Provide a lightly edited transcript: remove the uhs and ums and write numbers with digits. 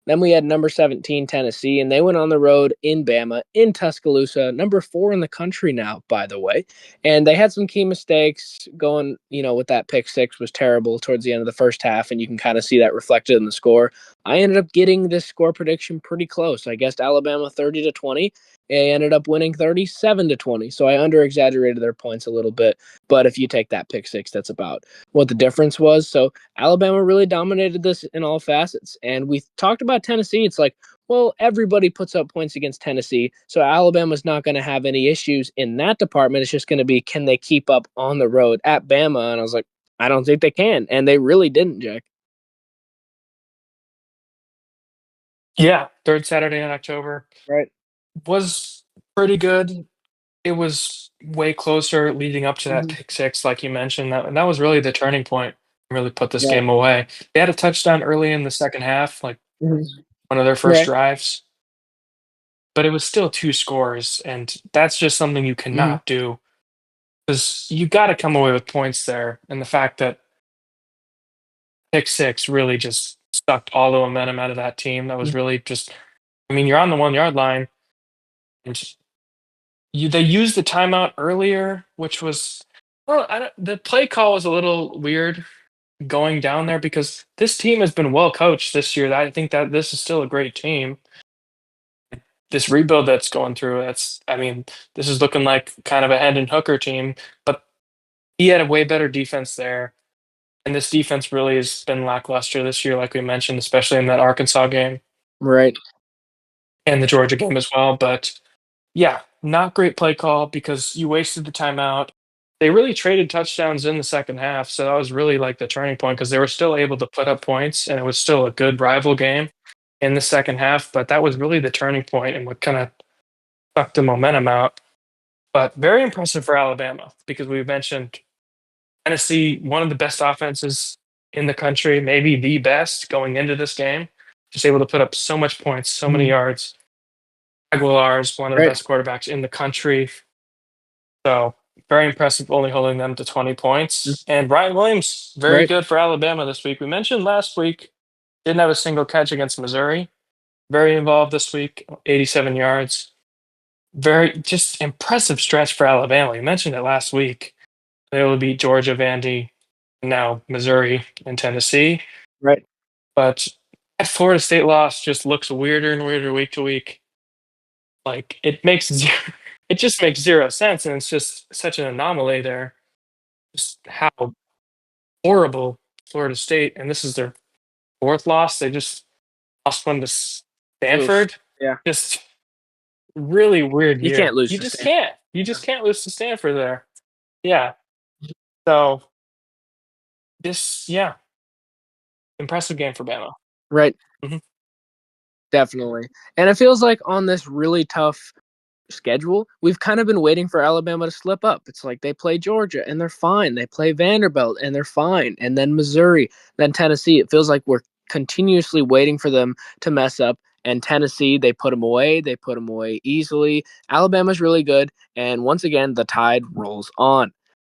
Then we had number 17 Tennessee, and they went on the road in Bama, in Tuscaloosa, number 4 in the country now, by the way. And they had some key mistakes going, with that pick six was terrible towards the end of the first half, and you can kind of see that reflected in the score. I ended up getting this score prediction pretty close. I guessed Alabama 30-20. They ended up winning 37-20. So I under exaggerated their points a little bit. But if you take that pick six, that's about what the difference was. So Alabama really dominated this in all facets. And we talked about Tennessee. It's like, well, everybody puts up points against Tennessee. So Alabama's not going to have any issues in that department. It's just going to be, can they keep up on the road at Bama? And I was like, I don't think they can. And they really didn't, Jack. Yeah, third Saturday in October Right. was pretty good. It was way closer leading up to that Mm-hmm. pick six, like you mentioned. That was really the turning point. Really put this Yeah. game away. They had a touchdown early in the second half, like Mm-hmm. one of their first Right. drives, but it was still two scores, and that's just something you Mm-hmm. cannot do because you got to come away with points there. And the fact that pick six really just sucked all the momentum out of that team. That was really just, I mean, you're on the 1 yard line, and they used the timeout earlier, which was, well, the play call was a little weird going down there because this team has been well coached this year. I think that this is still a great team. This rebuild that's going through, I mean, this is looking like kind of a Hendon Hooker team, but he had a way better defense there. And this defense really has been lackluster this year, like we mentioned, especially in that Arkansas game Right. and the Georgia game as well. But yeah, not great play call because you wasted the timeout. They really traded touchdowns in the second half, so that was really like the turning point because they were still able to put up points, and it was still a good rival game in the second half. But that was really the turning point and what kind of sucked the momentum out. But very impressive for Alabama because we mentioned Tennessee, one of the best offenses in the country, maybe the best going into this game, just able to put up so much points, so many Mm-hmm. yards. Aguilar is one of the Right. best quarterbacks in the country. So very impressive, only holding them to 20 points. And Ryan Williams, very Right. good for Alabama this week. We mentioned last week, didn't have a single catch against Missouri. Very involved this week, 87 yards. Very just impressive stretch for Alabama. You mentioned it last week. They will beat Georgia, Vandy, and now Missouri and Tennessee. Right. But that Florida State loss just looks weirder and weirder week to week. Like it just makes zero sense, and it's just such an anomaly there. Just how horrible Florida State, and this is their fourth loss. They just lost one to Oof. Stanford. Yeah. Just really weird You can't year. lose You to just Stanford. can't. You just can't lose to Stanford there. Yeah. So yeah, impressive game for Bama. Right. hmm Definitely. And it feels like on this really tough schedule, we've kind of been waiting for Alabama to slip up. It's like they play Georgia and they're fine. They play Vanderbilt and they're fine. And then Missouri, then Tennessee. It feels like we're continuously waiting for them to mess up. And Tennessee, they put them away. They put them away easily. Alabama's really good. And once again, the tide rolls on.